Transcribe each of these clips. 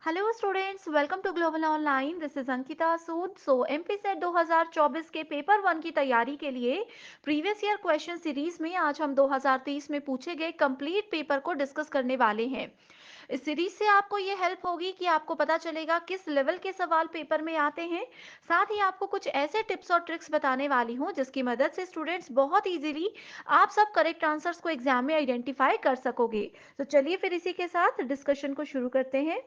Hello students, welcome to global online. This is Ankita Sood. MP SET 2024 के paper one की तैयारी के लिए प्रीवियस ईयर क्वेश्चन सीरीज में आज हम 2023 में पूछे गए कंप्लीट पेपर को डिस्कस करने वाले हैं। इस सीरीज से आपको ये हेल्प होगी कि आपको पता चलेगा किस लेवल के सवाल पेपर में आते हैं। साथ ही आपको कुछ ऐसे टिप्स और ट्रिक्स बताने वाली हूँ जिसकी मदद से स्टूडेंट्स बहुत इजीली आप सब करेक्ट आंसर्स को एग्जाम में आइडेंटिफाई कर सकोगे। तो चलिए फिर इसी के साथ डिस्कशन को शुरू करते हैं।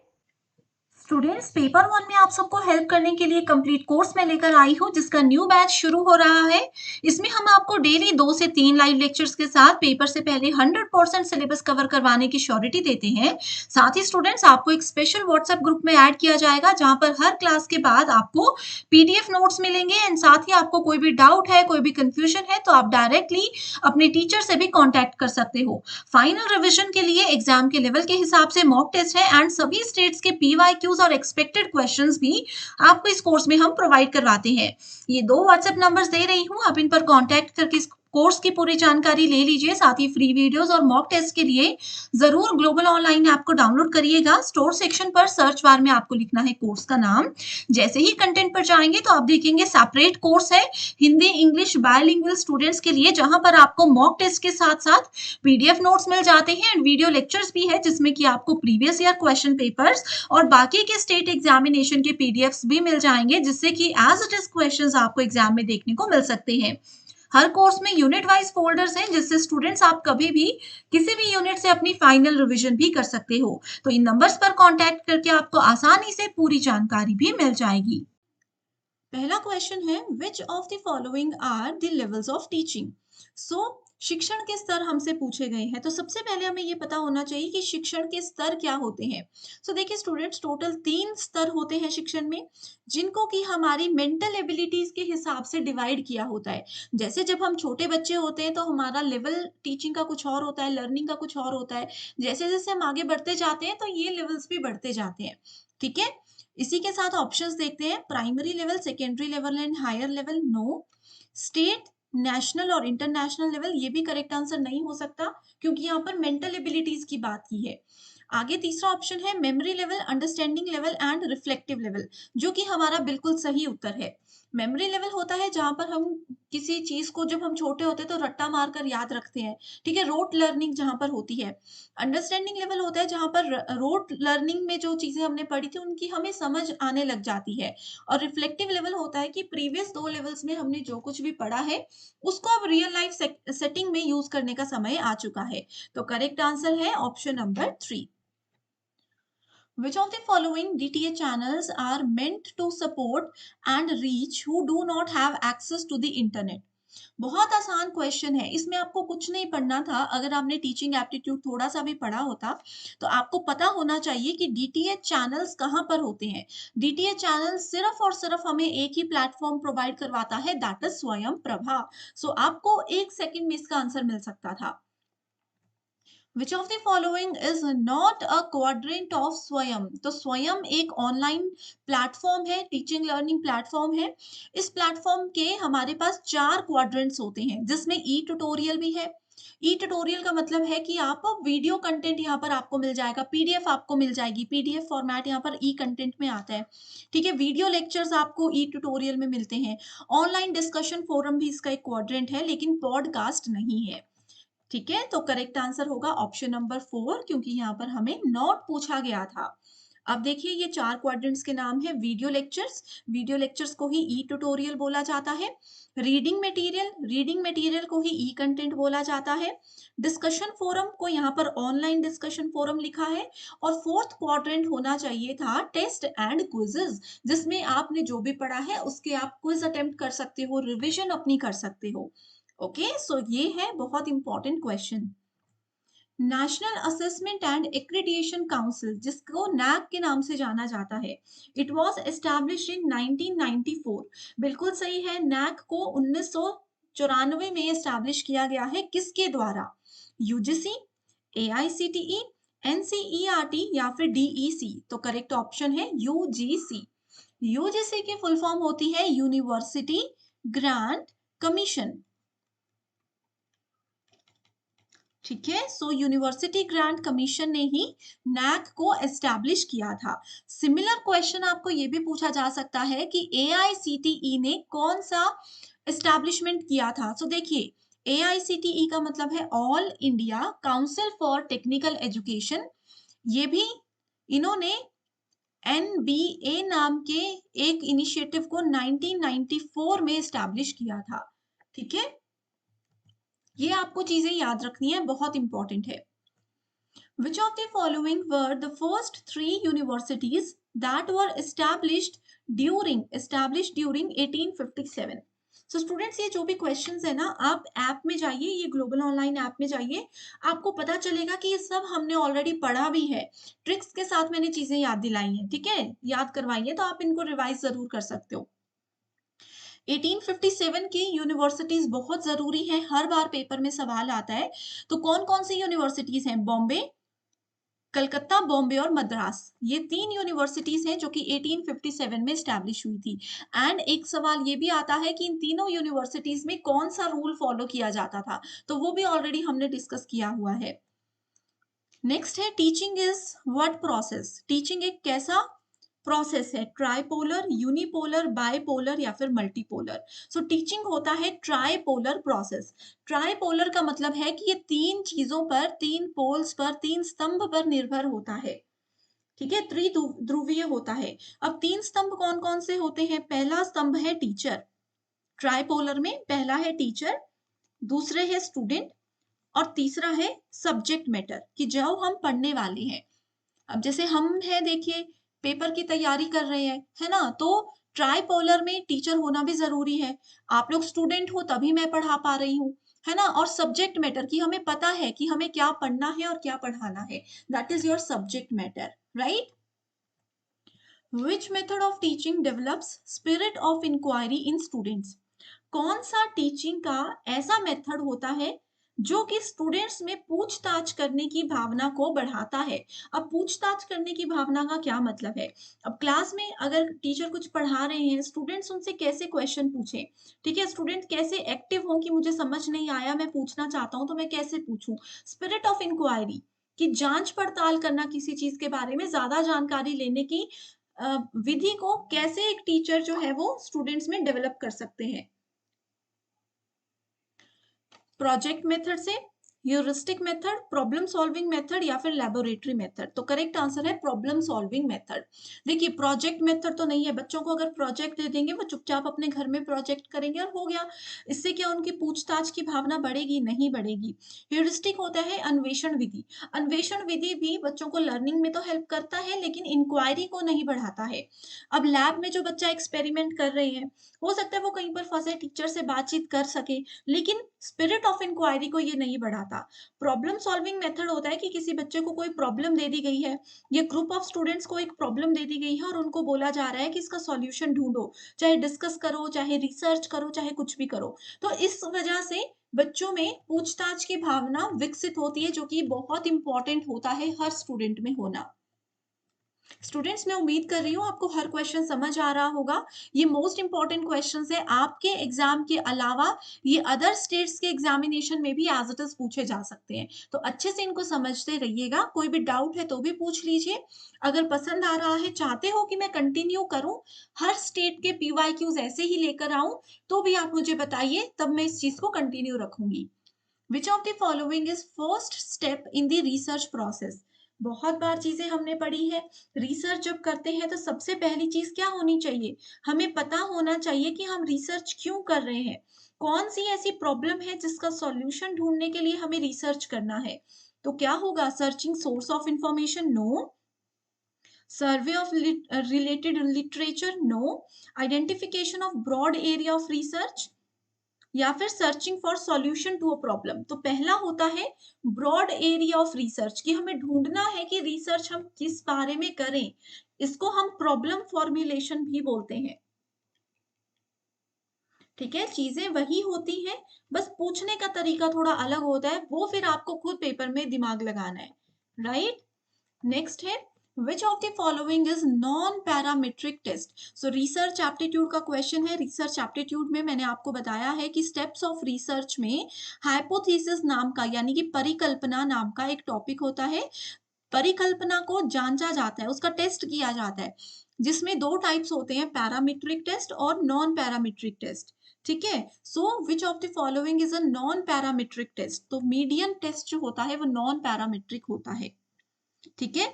स्टूडेंट्स, पेपर वन में आप सबको हेल्प करने के लिए कंप्लीट कोर्स में लेकर आई हूँ जिसका न्यू बैच शुरू हो रहा है। इसमें हम आपको डेली 2 से 3 लाइव लेक्चर्स के साथ पेपर से पहले 100% सिलेबस कवर करवाने की श्योरिटी देते हैं। साथ ही स्टूडेंट्स, आपको एक स्पेशल व्हाट्सएप ग्रुप में ऐड किया जाएगा जहां पर हर क्लास के बाद आपको पीडीएफ नोट्स मिलेंगे एंड साथ ही आपको कोई भी डाउट है, कोई भी कंफ्यूजन है तो आप डायरेक्टली अपने टीचर से भी कॉन्टैक्ट कर सकते हो। फाइनल रिवीजन के लिए एग्जाम के लेवल के हिसाब से मॉक टेस्ट है एंड सभी स्टेट्स के पीवाईक्यूज और एक्सपेक्टेड क्वेश्चंस भी आपको इस कोर्स में हम प्रोवाइड करवाते हैं। ये 2 व्हाट्सएप नंबर्स दे रही हूँ, आप इन पर कॉन्टैक्ट करके कोर्स की पूरी जानकारी ले लीजिए। साथ ही फ्री वीडियोस और मॉक टेस्ट के लिए जरूर ग्लोबल ऑनलाइन ऐप को डाउनलोड करिएगा। स्टोर सेक्शन पर सर्च बार में आपको लिखना है कोर्स का नाम। जैसे ही कंटेंट पर जाएंगे तो आप देखेंगे सेपरेट कोर्स है हिंदी इंग्लिश बायलिंगुअल स्टूडेंट्स के लिए, जहां पर आपको मॉक टेस्ट के साथ साथ पीडीएफ नोट्स मिल जाते हैं एंड वीडियो लेक्चर्स भी है जिसमें कि आपको प्रीवियस ईयर क्वेश्चन पेपर्स और बाकी के स्टेट एग्जामिनेशन के पीडीएफ्स भी मिल जाएंगे, जिससे कि एज इट इज क्वेश्चंस आपको एग्जाम में देखने को मिल सकते हैं। हर कोर्स में यूनिट वाइज फोल्डर्स हैं जिससे स्टूडेंट्स आप कभी भी किसी भी यूनिट से अपनी फाइनल रिवीजन भी कर सकते हो। तो इन नंबर्स पर कांटेक्ट करके आपको आसानी से पूरी जानकारी भी मिल जाएगी। पहला क्वेश्चन है, which of the following are the levels of teaching. So शिक्षण के स्तर हमसे पूछे गए हैं, तो सबसे पहले हमें ये पता होना चाहिए कि शिक्षण के स्तर क्या होते हैं। देखिए स्टूडेंट्स, टोटल 3 स्तर होते हैं शिक्षण में, जिनको कि हमारी मेंटल एबिलिटीज के हिसाब से डिवाइड किया होता है। जैसे जब हम छोटे बच्चे होते हैं तो हमारा लेवल टीचिंग का कुछ और होता है, लर्निंग का कुछ और होता है। जैसे जैसे हम आगे बढ़ते जाते हैं तो ये लेवल्स भी बढ़ते जाते हैं। ठीक है, इसी के साथ ऑप्शंस देखते हैं। Primary level, secondary level and higher level, no. State, national और इंटरनेशनल लेवल, ये भी करेक्ट आंसर नहीं हो सकता क्योंकि यहाँ पर मेंटल एबिलिटीज की बात की है। आगे तीसरा ऑप्शन है memory level, understanding level and reflective level, जो कि हमारा बिल्कुल सही उत्तर है। मेमोरी लेवल होता है जहां पर हम किसी चीज को जब हम छोटे होते हैं तो रट्टा मारकर याद रखते हैं। ठीक है, रोट लर्निंग जहां पर होती है। अंडरस्टैंडिंग लेवल होता है जहां पर रोट लर्निंग में जो चीजें हमने पढ़ी थी उनकी हमें समझ आने लग जाती है। और रिफ्लेक्टिव लेवल होता है कि प्रीवियस 2 लेवल्स में हमने जो कुछ भी पढ़ा है उसको अब रियल लाइफ सेटिंग में यूज करने का समय आ चुका है। तो करेक्ट आंसर है option number 3। Which of the following DTA channels are meant to support and reach who do not have access to the internet? बहुत आसान क्वेश्चन है, इसमें आपको कुछ नहीं पढ़ना था। अगर आपने टीचिंग एप्टीट्यूड थोड़ा सा भी पढ़ा होता तो आपको पता होना चाहिए कि डीटीएच चैनल्स कहाँ पर होते हैं। डीटीएच चैनल सिर्फ और सिर्फ हमें एक ही प्लेटफॉर्म प्रोवाइड करवाता है, दैट इज स्वयं प्रभा। आपको 1 सेकंड में इसका आंसर मिल सकता था। Which of the following is not a quadrant of स्वयं? तो स्वयं एक ऑनलाइन प्लेटफॉर्म है, टीचिंग लर्निंग प्लेटफॉर्म है। इस प्लेटफॉर्म के हमारे पास 4 क्वाड्रेंट्स होते हैं जिसमें ई ट्यूटोरियल भी है। ई ट्यूटोरियल का मतलब है कि आप वीडियो कंटेंट यहाँ पर आपको मिल जाएगा, पीडीएफ आपको मिल जाएगी, पीडीएफ फॉर्मेट यहाँ पर ई कंटेंट में आता है। ठीक है, वीडियो लेक्चर्स आपको ई ट्यूटोरियल में मिलते हैं। ऑनलाइन डिस्कशन फोरम भी इसका एक क्वाड्रेंट है लेकिन पॉडकास्ट नहीं है। ठीक है, तो करेक्ट आंसर होगा ऑप्शन नंबर 4 क्योंकि यहाँ पर हमें नॉट पूछा गया था। अब देखिए ये 4 क्वाड्रेंट्स के नाम है। वीडियो लेक्चर्स, वीडियो लेक्चर्स को ही ई ट्यूटोरियल बोला जाता है। रीडिंग मटेरियल, रीडिंग मटेरियल को ही ई कंटेंट बोला जाता है। डिस्कशन फोरम को यहाँ पर ऑनलाइन डिस्कशन फोरम लिखा है। और फोर्थ क्वाड्रेंट होना चाहिए था टेस्ट एंड क्विजेज, जिसमें आपने जो भी पढ़ा है उसके आप क्विज अटेम्प्ट कर सकते हो, रिविजन अपनी कर सकते हो। ओके, ये है बहुत important question. National assessment and accreditation council, जिसको नैक के नाम से जाना जाता है, इट वाज एस्टैब्लिश्ड इन 1994। बिल्कुल सही है, नैक को 1994 में एस्टैब्लिश किया गया है। किसके द्वारा? यूजीसी, एआईसीटीई, एनसीईआरटी या फिर डीईसी? तो करेक्ट ऑप्शन है यूजीसी। यूजीसी की फुल फॉर्म होती है यूनिवर्सिटी ग्रांट कमीशन। ठीक है, सो यूनिवर्सिटी ग्रांट कमीशन ने ही नैक को एस्टैब्लिश किया था। सिमिलर क्वेश्चन आपको ये भी पूछा जा सकता है कि एआईसीटीई ने कौन सा एस्टैब्लिशमेंट किया था। सो देखिए, एआईसीटीई का मतलब है all India council for technical education. ये भी इन्होंने एनबीए नाम के एक इनिशिएटिव को 1994 में एस्टैब्लिश किया था। ठीक है, ये आपको चीजें याद रखनी है, बहुत इंपॉर्टेंट है। Which of the following were the first three universities that were established during 1857? So students, ये जो भी questions है ना, आप ऐप में जाइए, ये ग्लोबल ऑनलाइन ऐप में जाइए, आपको पता चलेगा कि ये सब हमने ऑलरेडी पढ़ा भी है। ट्रिक्स के साथ मैंने चीजें याद दिलाई हैं, ठीक है, याद करवाई है, तो आप इनको रिवाइज जरूर कर सकते हो। 1857 की यूनिवर्सिटीज बहुत जरूरी है, हर बार पेपर में सवाल आता है। तो कौन कौन सी यूनिवर्सिटीज हैं? बॉम्बे, कलकत्ता, बॉम्बे और मद्रास, ये 3 यूनिवर्सिटीज हैं जो कि 1857 में एस्टैब्लिश हुई थी। एंड एक सवाल ये भी आता है कि इन तीनों यूनिवर्सिटीज में कौन सा रूल फॉलो किया जाता था, तो वो भी ऑलरेडी हमने डिस्कस किया हुआ है। नेक्स्ट है teaching is what process? Teaching एक कैसा प्रोसेस है? ट्राइपोलर, यूनिपोलर, बाइपोलर या फिर मल्टीपोलर? सो टीचिंग होता है ट्राइपोलर प्रोसेस। ट्राइपोलर का मतलब है कि ये 3 चीजों पर, 3 पोल्स पर, 3 स्तंभ पर निर्भर होता है। ठीक है, त्रिध्रुवीय होता है। अब 3 स्तंभ कौन-कौन से होते हैं? पहला स्तंभ है टीचर। ट्राइपोलर में पहला है टीचर, दूसरे है स्टूडेंट और तीसरा है सब्जेक्ट मैटर, कि जो हम पढ़ने वाले हैं। अब जैसे हम हैं, देखिए पेपर की तैयारी कर रहे हैं, है ना? तो ट्राइपोलर में टीचर होना भी ज़रूरी है। आप लोग स्टूडेंट हो तभी मैं पढ़ा पा रही हूँ, है ना? और सब्जेक्ट मैटर, कि हमें पता है कि हमें क्या पढ़ना है और क्या पढ़ाना है। That is your subject matter, right? Which method of teaching develops spirit of inquiry in students? कौन सा टीचिंग का ऐसा मेथड होता है जो कि स्टूडेंट्स में पूछताछ करने की भावना को बढ़ाता है? अब पूछताछ करने की भावना का क्या मतलब है? अब क्लास में अगर टीचर कुछ पढ़ा रहे हैं, स्टूडेंट्स उनसे कैसे क्वेश्चन पूछें? ठीक है, स्टूडेंट कैसे एक्टिव हों कि मुझे समझ नहीं आया, मैं पूछना चाहता हूँ, तो मैं कैसे पूछूं? स्पिरिट ऑफ इंक्वायरी, कि जांच पड़ताल करना किसी चीज के बारे में, ज्यादा जानकारी लेने की विधि को कैसे एक टीचर जो है वो स्टूडेंट्स में डेवलप कर सकते हैं? प्रोजेक्ट मेथड से, heuristic method, problem solving method या फिर लैबोरेटरी मेथड? तो करेक्ट आंसर है प्रॉब्लम सॉल्विंग मेथड। देखिए, प्रोजेक्ट मेथड तो नहीं है, बच्चों को अगर प्रोजेक्ट दे देंगे वो चुपचाप अपने घर में प्रोजेक्ट करेंगे और हो गया। इससे क्या उनकी पूछताछ की भावना बढ़ेगी? नहीं बढ़ेगी। ह्यूरिस्टिक होता है अन्वेषण विधि। अन्वेषण विधि भी बच्चों को लर्निंग में तो हेल्प करता है, लेकिन इंक्वायरी को नहीं बढ़ाता है। अब लैब में जो बच्चा एक्सपेरिमेंट कर रहे हैं, हो सकता है वो कहीं पर फंसे, टीचर से बातचीत कर सके, लेकिन स्पिरिट ऑफ इंक्वायरी को ये नहीं बढ़ाता। प्रॉब्लम सॉल्विंग मेथड होता है कि किसी बच्चे को कोई प्रॉब्लम दे दी गई है, या ग्रुप ऑफ स्टूडेंट्स को एक प्रॉब्लम दे दी गई है और उनको बोला जा रहा है कि इसका सॉल्यूशन ढूंढो, चाहे डिस्कस करो, चाहे रिसर्च करो, चाहे कुछ भी करो। तो इस वजह से बच्चों में पूछताछ की भावना विकसित होती है, जो कि बहुत इंपॉर्टेंट होता है हर स्टूडेंट में होना। स्टूडेंट्स, मैं उम्मीद कर रही हूँ आपको हर क्वेश्चन समझ आ रहा होगा। ये मोस्ट इंपॉर्टेंट क्वेश्चंस है, आपके एग्जाम के अलावा ये अदर स्टेट्स के एग्जामिनेशन में भी एज इट इज पूछे जा सकते हैं। तो अच्छे से इनको समझते रहिएगा, कोई भी डाउट है तो भी पूछ लीजिए। अगर पसंद आ रहा है, चाहते हो कि मैं कंटिन्यू करूं, हर स्टेट के पीवाईक्यूज ऐसे ही लेकर आऊं, तो भी आप मुझे बताइए, तब मैं इस चीज को कंटिन्यू रखूंगी। विच of the following is first step in the research process? बहुत बार चीजें हमने पढ़ी है। रिसर्च जब करते हैं तो सबसे पहली चीज क्या होनी चाहिए? हमें पता होना चाहिए कि हम रिसर्च क्यों कर रहे हैं, कौन सी ऐसी प्रॉब्लम है जिसका सॉल्यूशन ढूंढने के लिए हमें रिसर्च करना है। तो क्या होगा? Searching source of information? No. Survey of related literature? No. Identification of broad area of research? या फिर searching for solution to a problem? तो पहला होता है ब्रॉड एरिया ऑफ रिसर्च, कि हमें ढूंढना है कि रिसर्च हम किस बारे में करें। इसको हम प्रॉब्लम फॉर्मुलेशन भी बोलते हैं। ठीक है, चीजें वही होती हैं, बस पूछने का तरीका थोड़ा अलग होता है, वो फिर आपको खुद पेपर में दिमाग लगाना है, राइट? नेक्स्ट है which of the following is non parametric test? So research aptitude का क्वेश्चन है। रिसर्च एप्टीट्यूड में मैंने आपको बताया है कि स्टेप्स ऑफ रिसर्च में हाइपोथेसिस नाम का, यानी कि परिकल्पना नाम का एक टॉपिक होता है। परिकल्पना को जांचा जाता है, उसका टेस्ट किया जाता है, जिसमें दो टाइप्स होते हैं, पैरामीट्रिक टेस्ट और नॉन पैरामीट्रिक टेस्ट। ठीक है, so which of the following is a non parametric test? तो मीडियन टेस्ट जो होता है वो नॉन पैरामीट्रिक होता है। ठीक है,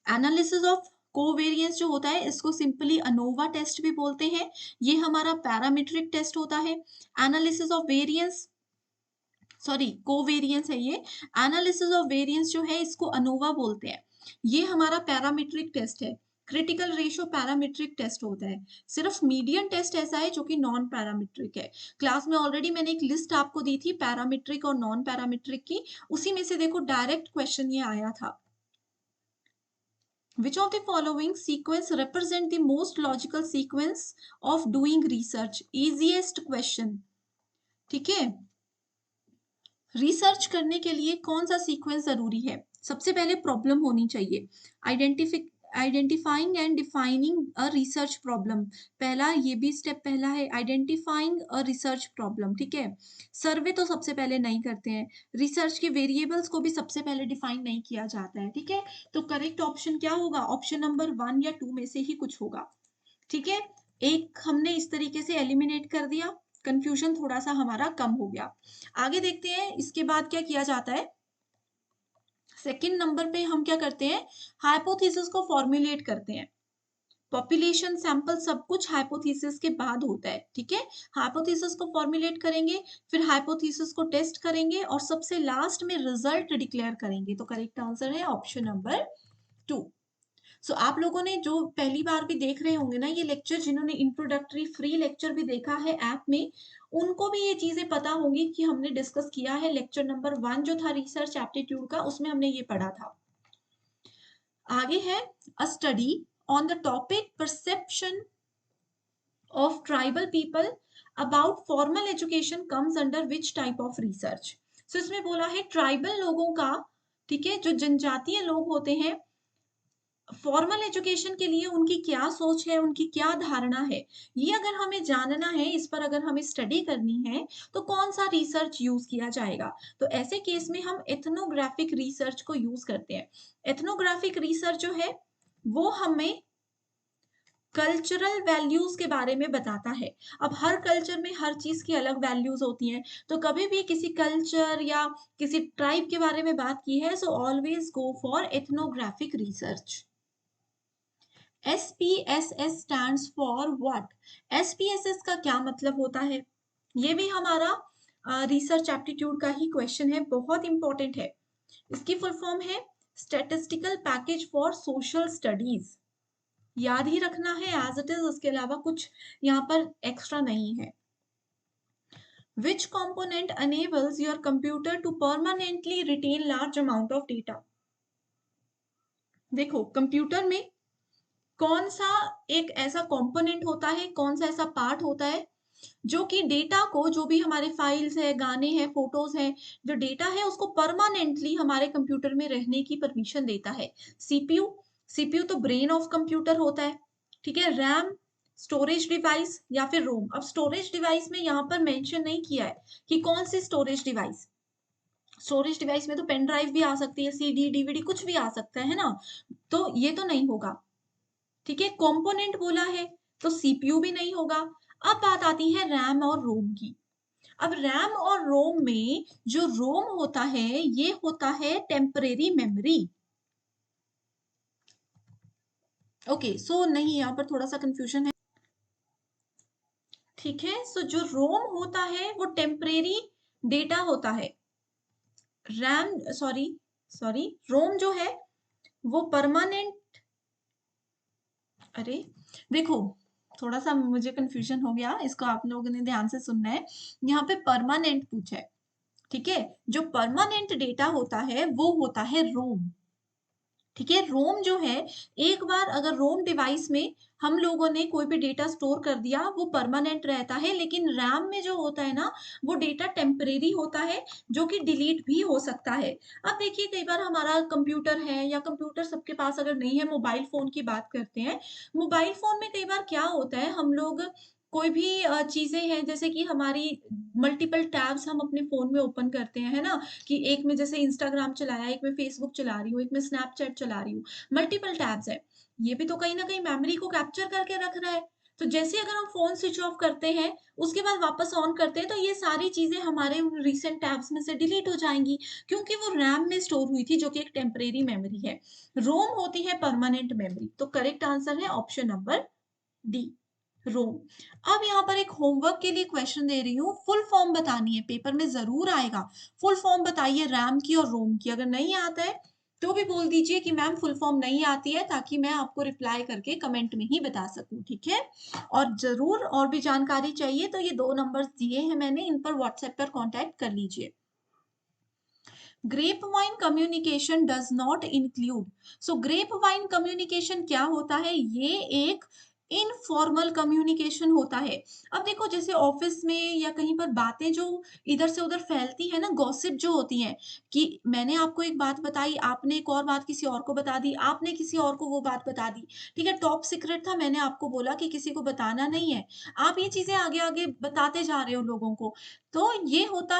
एनालिसिस ऑफ कोवेरियंस जो होता है इसको सिंपली अनोवा टेस्ट भी बोलते हैं, ये हमारा पैरामीट्रिक टेस्ट होता है। Analysis of variance, sorry covariance है ये, एनालिसिस ऑफ वेरियंस जो है इसको अनोवा बोलते हैं, ये हमारा पैरामीट्रिक टेस्ट है। क्रिटिकल रेशियो पैरामीट्रिक टेस्ट होता है। सिर्फ मीडियन टेस्ट ऐसा है जो कि नॉन पैरामीट्रिक है। क्लास में ऑलरेडी मैंने एक लिस्ट आपको दी थी पैरामीट्रिक और नॉन पैरामीट्रिक की, उसी में से देखो डायरेक्ट क्वेश्चन ये आया था। Which of the following sequence represent the most logical sequence of doing research? Easiest question. ठीक है, रिसर्च करने के लिए कौन सा सीक्वेंस जरूरी है? सबसे पहले प्रॉब्लम होनी चाहिए। Identifying and defining a research problem, पहला ये भी स्टेप पहला है, आइडेंटिफाइंग अ रिसर्च प्रॉब्लम। ठीक है, सर्वे तो सबसे पहले नहीं करते हैं, रिसर्च के वेरिएबल्स को भी सबसे पहले डिफाइन नहीं किया जाता है। ठीक है, तो करेक्ट ऑप्शन क्या होगा? ऑप्शन नंबर 1 या 2 में से ही कुछ होगा। ठीक है, एक हमने इस तरीके से एलिमिनेट कर दिया, कंफ्यूजन थोड़ा सा हमारा कम हो गया। आगे देखते हैं इसके बाद क्या किया जाता है। सेकंड नंबर पे हम क्या करते हैं, हाइपोथेसिस को फॉर्मुलेट करते हैं। पॉपुलेशन सैंपल सब कुछ हाइपोथेसिस के बाद होता है। ठीक है, हाइपोथेसिस को फॉर्मुलेट करेंगे, फिर हाइपोथेसिस को टेस्ट करेंगे और सबसे लास्ट में रिजल्ट डिक्लेयर करेंगे। तो करेक्ट आंसर है ऑप्शन नंबर 2। सो आप लोगों ने जो पहली बार भी देख रहे होंगे ना ये लेक्चर, जिन्होंने इंट्रोडक्टरी फ्री लेक्चर भी देखा है ऐप में, उनको भी ये चीजें पता होंगी कि हमने डिस्कस किया है। लेक्चर नंबर 1 जो था रिसर्च एप्टीट्यूड का, उसमें हमने ये पढ़ा था। आगे है अ study on the topic perception of tribal people about formal education comes under which type of research? So इसमें बोला है ट्राइबल लोगों का, ठीक है, जो जनजातीय लोग होते हैं, फॉर्मल एजुकेशन के लिए उनकी क्या सोच है, उनकी क्या धारणा है, ये अगर हमें जानना है, इस पर अगर हमें स्टडी करनी है, तो कौन सा रिसर्च यूज किया जाएगा? तो ऐसे केस में हम एथनोग्राफिक रिसर्च को यूज करते हैं। एथनोग्राफिक रिसर्च जो है वो हमें कल्चरल वैल्यूज के बारे में बताता है। अब हर कल्चर में हर चीज की अलग वैल्यूज होती हैं, तो कभी भी किसी कल्चर या किसी ट्राइब के बारे में बात की है, so always go for ethnographic research. SPSS stands for what? SPSS का क्या मतलब होता है? ये भी हमारा रिसर्च एप्टीट्यूड का ही क्वेश्चन है, बहुत इंपॉर्टेंट है। इसकी फुल फॉर्म है statistical package for social studies. याद ही रखना है एज इट इज, उसके अलावा कुछ यहाँ पर एक्स्ट्रा नहीं है। Which component enables your computer to permanently retain large amount of data? देखो कंप्यूटर में कौन सा एक ऐसा कंपोनेंट होता है, कौन सा ऐसा पार्ट होता है जो कि डेटा को, जो भी हमारे फाइल्स है, गाने हैं, फोटोज हैं, जो डेटा है उसको परमानेंटली हमारे कंप्यूटर में रहने की परमिशन देता है? सीपीयू। सीपीयू तो ब्रेन ऑफ कंप्यूटर होता है। ठीक है, रैम, स्टोरेज डिवाइस या फिर रोम। अब स्टोरेज डिवाइस में यहाँ पर मेंशन नहीं किया है कि कौन सी स्टोरेज डिवाइस। स्टोरेज डिवाइस में तो पेन ड्राइव भी आ सकती है, सीडी डीवीडी कुछ भी आ सकता है ना, तो ये तो नहीं होगा। ठीक है, कंपोनेंट बोला है तो सीपीयू भी नहीं होगा। अब बात आती है रैम और रोम की। अब रैम और रोम में जो रोम होता है ये होता है टेम्परेरी मेमोरी। ओके, सो नहीं, यहाँ पर थोड़ा सा कंफ्यूजन है। ठीक है, सो जो रोम होता है वो टेम्परेरी डेटा होता है। रैम, सॉरी सॉरी, रोम जो है वो परमानेंट। अरे देखो, थोड़ा सा मुझे कंफ्यूजन हो गया, इसको आप लोगों ने ध्यान से सुनना है। यहाँ पे परमानेंट पूछा है। ठीक है, जो परमानेंट डेटा होता है वो होता है रोम। ठीक है? रोम जो है, एक बार अगर रोम डिवाइस में हम लोगों ने कोई भी डेटा स्टोर कर दिया, वो परमानेंट रहता है, लेकिन रैम में जो होता है ना, वो डेटा टेम्परेरी होता है, जो कि डिलीट भी हो सकता है। अब देखिए कई बार हमारा कंप्यूटर है या कंप्यूटर सबके पास अगर नहीं है, मोबाइल फ़ोन की बात करते हैं। मोबाइल फ़ोन में कई बार क्या होता है, हम लोग कोई भी चीज़ें हैं जैसे कि हमारी मल्टीपल टैब्स हम अपने फ़ोन में ओपन करते हैं, है ना? कि एक में जैसे इंस्टाग्राम चलाया, एक में फेसबुक चला रही हूँ, एक में स्नैपचैट चला रही हूँ, मल्टीपल टैब्स हैं। ये भी तो कहीं न कहीं मेमोरी को कैप्चर करके रख रहा है। तो जैसे ही अगर हम फ़ोन स्विच ऑफ करते हैं, उसके बाद वापस ऑन करते हैं, तो ये सारी चीज़ें हमारे उन रीसेंट टैब्स में से डिलीट हो जाएँगी, क्योंकि वो रैम में स्टोर हुई थी, जो कि एक टेम्परेरी मेमोरी है। रोम होती है परमानेंट मेमोरी, तो करेक्ट आंसर है ऑप्शन नंबर डी, रोम। अब यहाँ पर एक होमवर्क के लिए क्वेश्चन दे रही हूँ, फुल फॉर्म बतानी है, पेपर में ज़रूर आएगा। फुल फॉर्म बताइए रैम की और रोम की, अगर नहीं आता है, तो भी बोल दीजिए कि मैम फुल फॉर्म नहीं आती है, ताकि मैं आपको रिप्लाई करके कमेंट में ही बता सकूँ, ठीक है? और ज़रूर और भी जानकारी चाहिए तो ये 2 नंबर्स दिए हैं मैंने, इन पर व्हाट्सएप पर कॉन्टैक्ट कर लीजिए। Grapevine communication does not include, so grapevine communication क्या होता है? ये एक इनफॉर्मल कम्युनिकेशन होता है। अब देखो जैसे ऑफिस में या कहीं पर बातें जो इधर से उधर फैलती है ना, गॉसिप जो होती है, कि मैंने आपको एक बात बताई, आपने एक और बात किसी और को बता दी, आपने किसी और को वो बात बता दी। ठीक है, टॉप सीक्रेट था, मैंने आपको बोला कि किसी को बताना नहीं है। आप ये चीजें आगे आगे बताते जा रहे हो लोगों को, तो ये होता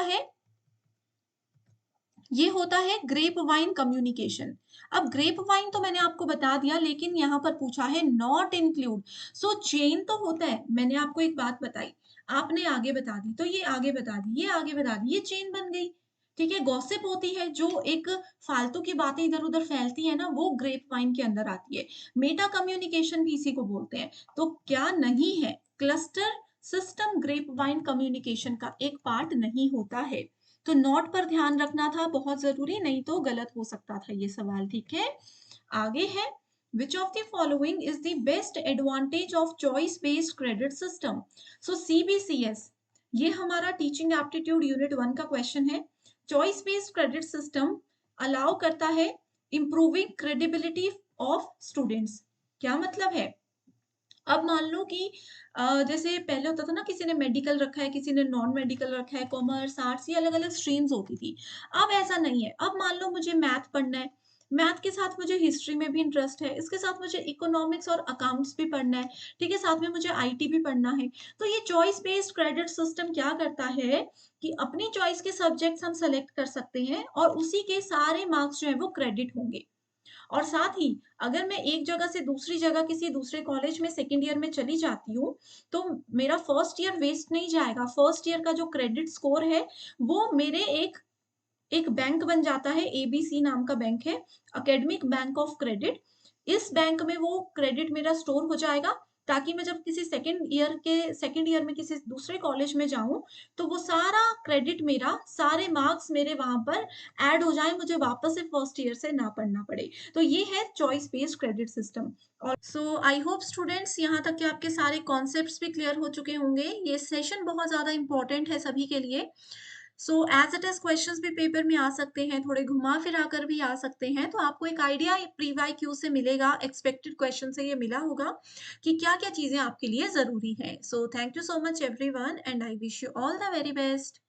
है ग्रेप वाइन कम्युनिकेशन। अब ग्रेप वाइन तो मैंने आपको बता दिया, लेकिन यहाँ पर पूछा है नॉट इंक्लूड। सो चेन तो होता है, मैंने आपको एक बात बताई, आपने आगे बता दी, तो ये आगे बता दी, ये आगे बता दी, ये चेन बन गई। ठीक है, गॉसिप होती है जो एक फालतू की बातें इधर उधर फैलती है ना, वो ग्रेप वाइन के अंदर आती है। मेटा कम्युनिकेशन भी इसी को बोलते हैं। तो क्या नहीं है, cluster system grape wine communication का एक पार्ट नहीं होता है। तो नोट पर ध्यान रखना था, बहुत ज़रूरी, नहीं तो गलत हो सकता था ये सवाल, ठीक है? आगे है, which of the following is the best advantage of choice based credit system? So CBCS, ये हमारा टीचिंग एप्टीट्यूड यूनिट 1 का क्वेश्चन है। Choice based credit system allow करता है इंप्रूविंग क्रेडिबिलिटी ऑफ स्टूडेंट्स। क्या मतलब है? अब मान लो कि जैसे पहले होता था ना, किसी ने मेडिकल रखा है, किसी ने नॉन मेडिकल रखा है, कॉमर्स, आर्ट्स, ये अलग-अलग स्ट्रीम्स होती थी। अब ऐसा नहीं है, अब मान लो मुझे मैथ पढ़ना है, मैथ के साथ मुझे हिस्ट्री में भी इंटरेस्ट है, इसके साथ मुझे इकोनॉमिक्स और अकाउंट्स भी पढ़ना है, ठीक है? साथ में मुझे आईटी भी पढ़ना है। तो ये चॉइस बेस्ड क्रेडिट सिस्टम क्या करता है कि अपनी चॉइस के सब्जेक्ट्स हम सेलेक्ट कर सकते हैं और उसी के सारे मार्क्स जो हैं वो क्रेडिट होंगे। और साथ ही अगर मैं एक जगह से दूसरी जगह किसी दूसरे कॉलेज में सेकंड ईयर में चली जाती हूँ, तो मेरा फर्स्ट ईयर वेस्ट नहीं जाएगा। फर्स्ट ईयर का जो क्रेडिट स्कोर है, वो मेरे एक एक बैंक बन जाता है, एबीसी नाम का बैंक है, एकेडमिक बैंक ऑफ क्रेडिट। इस बैंक में वो क्रेडिट मेरा स्टोर हो जाएगा, ताकि मैं जब किसी सेकंड ईयर में किसी दूसरे कॉलेज में जाऊँ, तो वो सारा क्रेडिट मेरा, सारे मार्क्स मेरे वहाँ पर ऐड हो जाएँ, मुझे वापस से फर्स्ट ईयर से ना पढ़ना पड़े। तो ये है चॉइस बेस्ड क्रेडिट सिस्टम। और सो आई होप स्टूडेंट्स यहाँ तक के आपके सारे कॉन्सेप्ट्स भी क्लियर हो चुके होंगे। ये सेशन बहुत ज़्यादा इम्पोर्टेंट है सभी के लिए। So as it is questions भी पेपर में आ सकते हैं, थोड़े घुमा-फिरा कर भी आ सकते हैं, तो आपको एक आइडिया प्री वाई क्यू से मिलेगा, एक्सपेक्टेड क्वेश्चन से ये मिला होगा कि क्या-क्या चीज़ें आपके लिए ज़रूरी हैं। So thank you so much everyone and I wish you all the very best.